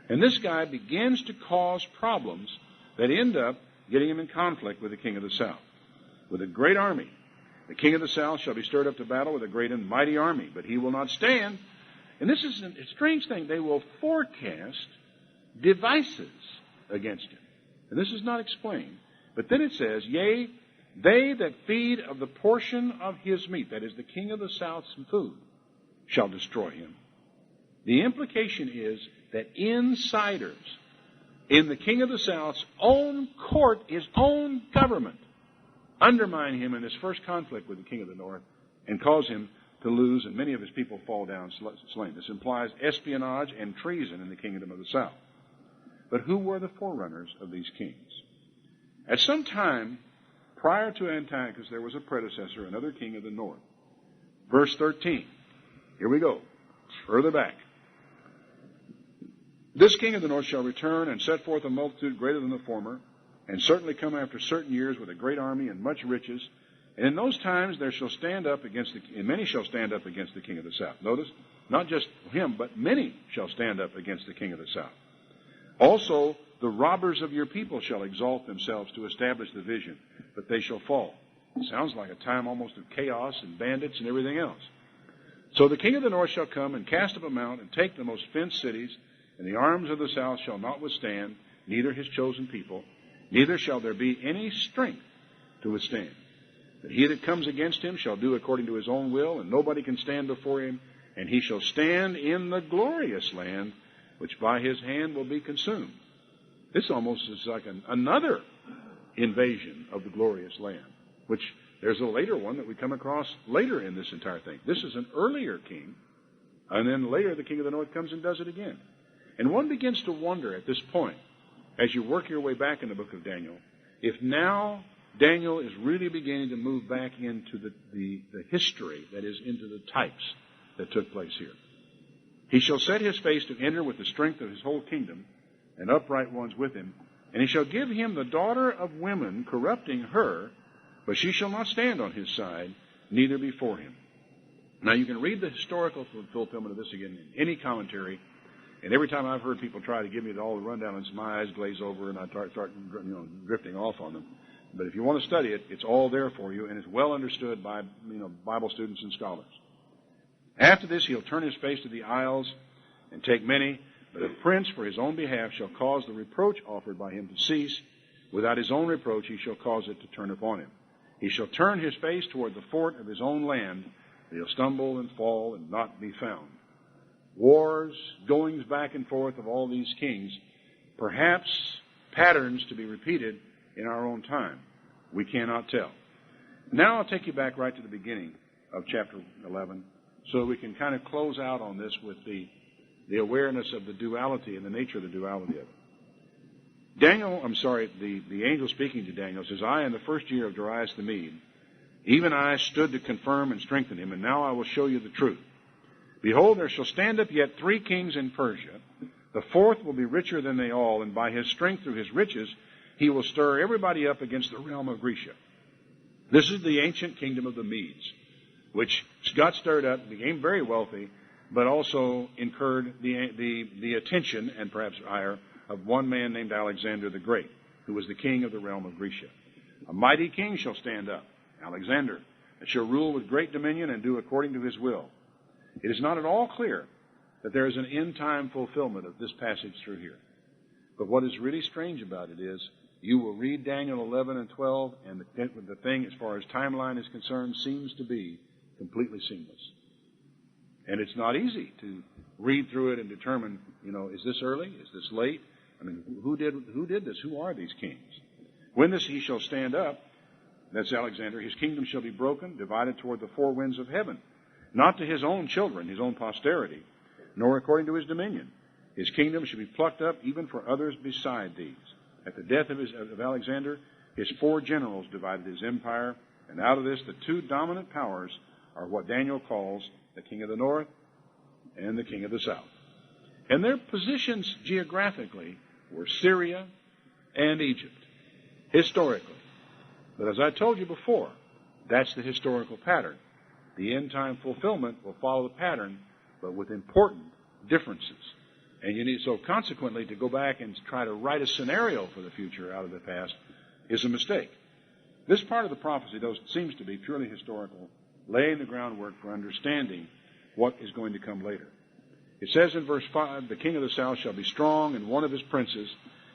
And this guy begins to cause problems that end up getting him in conflict with the king of the south, with a great army. The king of the south shall be stirred up to battle with a great and mighty army, but he will not stand. And this is a strange thing. They will forecast devices against him. And this is not explained. But then it says, yea, they that feed of the portion of his meat, that is the king of the south's food, shall destroy him. The implication is that insiders in the king of the south's own court, his own government, undermine him in his first conflict with the king of the north and cause him to lose, and many of his people fall down slain. This implies espionage and treason in the kingdom of the south. But who were the forerunners of these kings? At some time prior to Antiochus, there was a predecessor, another king of the north. Verse 13. Here we go. Further back. This king of the north shall return and set forth a multitude greater than the former, and certainly come after certain years with a great army and much riches. And in those times there shall stand up against and many shall stand up against the king of the south. Notice, not just him, but many shall stand up against the king of the south. Also, the robbers of your people shall exalt themselves to establish the vision, but they shall fall. It sounds like a time almost of chaos and bandits and everything else. So the king of the north shall come and cast up a mount and take the most fenced cities, and the arms of the south shall not withstand, neither his chosen people, neither shall there be any strength to withstand. But he that comes against him shall do according to his own will, and nobody can stand before him, and he shall stand in the glorious land which by his hand will be consumed. This almost is like another invasion of the glorious land, which there's a later one that we come across later in this entire thing. This is an earlier king, and then later the king of the north comes and does it again. And one begins to wonder at this point, as you work your way back in the book of Daniel, if now Daniel is really beginning to move back into the history, that is, into the types that took place here. He shall set his face to enter with the strength of his whole kingdom, and upright ones with him, and he shall give him the daughter of women, corrupting her, but she shall not stand on his side, neither before him. Now you can read the historical fulfillment of this again in any commentary, and every time I've heard people try to give me all the rundown, it's my eyes glaze over and I start drifting off on them. But if you want to study it, it's all there for you, and it's well understood by Bible students and scholars. After this, he'll turn his face to the isles and take many, but a prince for his own behalf shall cause the reproach offered by him to cease. Without his own reproach, he shall cause it to turn upon him. He shall turn his face toward the fort of his own land. He'll stumble and fall and not be found. Wars, goings back and forth of all these kings, perhaps patterns to be repeated in our own time. We cannot tell. Now I'll take you back right to the beginning of chapter 11 so we can kind of close out on this with the awareness of the duality and the nature of the duality of it. The angel speaking to Daniel says, I, in the first year of Darius the Mede, even I stood to confirm and strengthen him, and now I will show you the truth. Behold, there shall stand up yet 3 kings in Persia. The fourth will be richer than they all, and by his strength through his riches, he will stir everybody up against the realm of Grecia. This is the ancient kingdom of the Medes, which got stirred up, became very wealthy, but also incurred the attention and perhaps ire of one man named Alexander the Great, who was the king of the realm of Grecia. A mighty king shall stand up, Alexander, that shall rule with great dominion and do according to his will. It is not at all clear that there is an end-time fulfillment of this passage through here. But what is really strange about it is you will read Daniel 11 and 12, and the thing, as far as timeline is concerned, seems to be completely seamless. And it's not easy to read through it and determine, is this early? Is this late? I mean, who did this? Who are these kings? When this he shall stand up, that's Alexander, his kingdom shall be broken, divided toward the 4 winds of heaven. Not to his own children, his own posterity, nor according to his dominion. His kingdom shall be plucked up even for others beside these. At the death of Alexander, his 4 generals divided his empire, and out of this the 2 dominant powers are what Daniel calls the king of the north and the king of the south. And their positions geographically were Syria and Egypt, historically. But as I told you before, that's the historical pattern. The end-time fulfillment will follow the pattern, but with important differences. And you need, so consequently, to go back and try to write a scenario for the future out of the past is a mistake. This part of the prophecy, though, seems to be purely historical, laying the groundwork for understanding what is going to come later. It says in verse 5, the king of the south shall be strong, and one of his princes,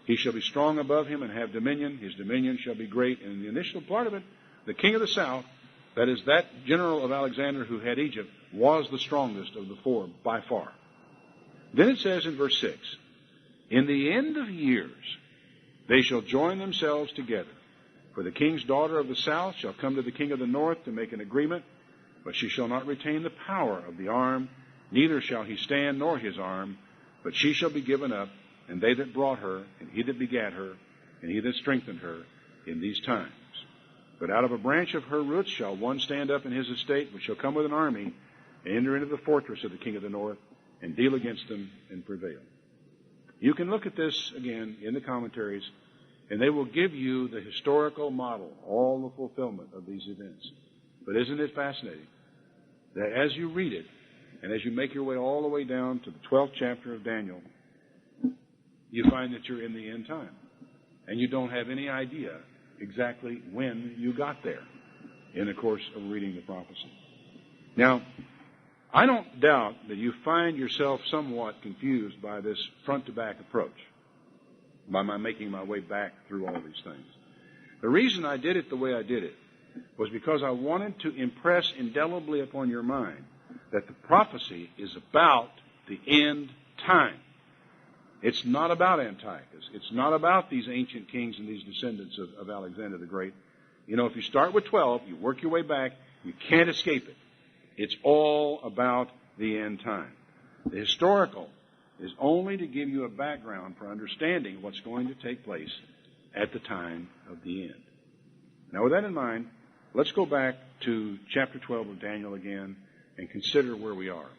he shall be strong above him and have dominion. His dominion shall be great. And in the initial part of it, the king of the south, that is, that general of Alexander who had Egypt, was the strongest of the 4 by far. Then it says in verse 6, in the end of years they shall join themselves together. For the king's daughter of the south shall come to the king of the north to make an agreement, but she shall not retain the power of the arm, neither shall he stand nor his arm, but she shall be given up, and they that brought her, and he that begat her, and he that strengthened her in these times. But out of a branch of her roots shall one stand up in his estate, which shall come with an army, and enter into the fortress of the king of the north, and deal against them and prevail. You can look at this again in the commentaries, and they will give you the historical model, all the fulfillment of these events. But isn't it fascinating that as you read it, and as you make your way all the way down to the 12th chapter of Daniel, you find that you're in the end time. And you don't have any idea exactly when you got there in the course of reading the prophecy. Now, I don't doubt that you find yourself somewhat confused by this front-to-back approach, by my making my way back through all these things. The reason I did it the way I did it was because I wanted to impress indelibly upon your mind that the prophecy is about the end time. It's not about Antiochus. It's not about these ancient kings and these descendants of Alexander the Great. You know, if you start with 12, you work your way back, you can't escape it. It's all about the end time. The historical is only to give you a background for understanding what's going to take place at the time of the end. Now, with that in mind, let's go back to chapter 12 of Daniel again and consider where we are.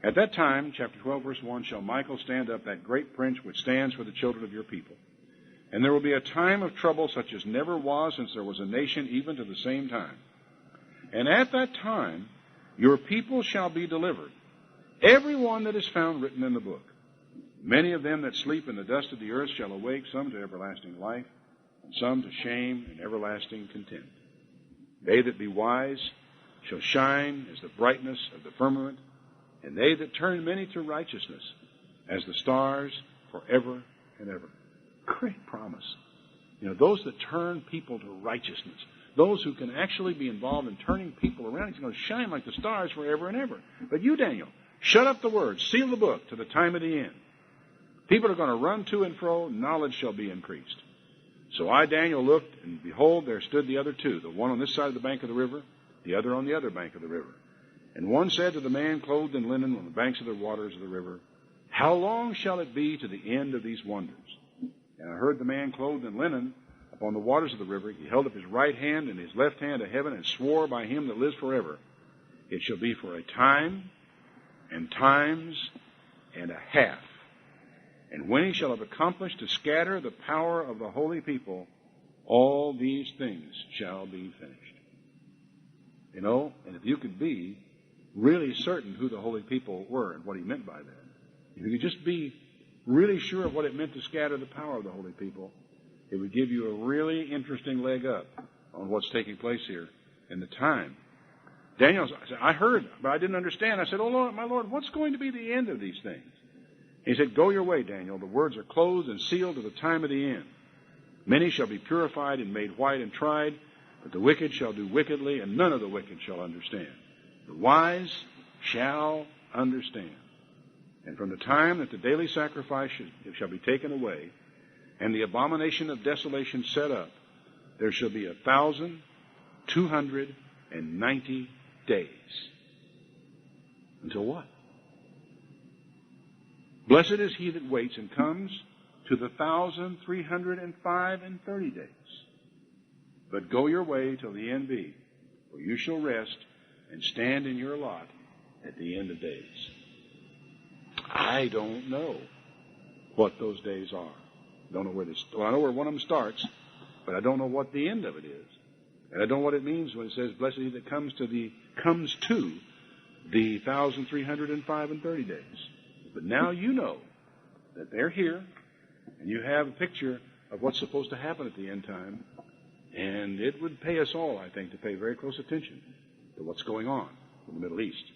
At that time, chapter 12, verse 1, shall Michael stand up, that great prince which stands for the children of your people. And there will be a time of trouble such as never was since there was a nation, even to the same time. And at that time, your people shall be delivered, every one that is found written in the book. Many of them that sleep in the dust of the earth shall awake, some to everlasting life, and some to shame and everlasting contempt. They that be wise shall shine as the brightness of the firmament, and they that turn many to righteousness as the stars forever and ever. Great promise. You know, those that turn people to righteousness, those who can actually be involved in turning people around, he's going to shine like the stars forever and ever. But you, Daniel, shut up the words, seal the book to the time of the end. People are going to run to and fro, knowledge shall be increased. So I, Daniel, looked, and behold, there stood the other two, the one on this side of the bank of the river, the other on the other bank of the river. And one said to the man clothed in linen on the banks of the waters of the river, how long shall it be to the end of these wonders? And I heard the man clothed in linen upon the waters of the river. He held up his right hand and his left hand to heaven, and swore by him that lives forever, it shall be for a time, and times, and a half. And when he shall have accomplished to scatter the power of the holy people, all these things shall be finished. You know, and if you could be really certain who the holy people were and what he meant by that, if you could just be really sure of what it meant to scatter the power of the holy people, it would give you a really interesting leg up on what's taking place here in the time. Daniel said, I heard, but I didn't understand. I said, oh, Lord, my Lord, what's going to be the end of these things? He said, go your way, Daniel. The words are closed and sealed to the time of the end. Many shall be purified and made white and tried, but the wicked shall do wickedly, and none of the wicked shall understand. The wise shall understand. And from the time that the daily sacrifice shall be taken away, and the abomination of desolation set up, there shall be 1,290 days. Until what? Blessed is he that waits and comes to the 1,305 and 30 days. But go your way till the end be, for you shall rest and stand in your lot at the end of days. I don't know what those days are. Don't know where they start. Well, I know where one of them starts, but I don't know what the end of it is. And I don't know what it means when it says, blessed is he that comes to the 1,305 and 30 days. But now you know that they're here, and you have a picture of what's supposed to happen at the end time, and it would pay us all, I think, to pay very close attention to what's going on in the Middle East.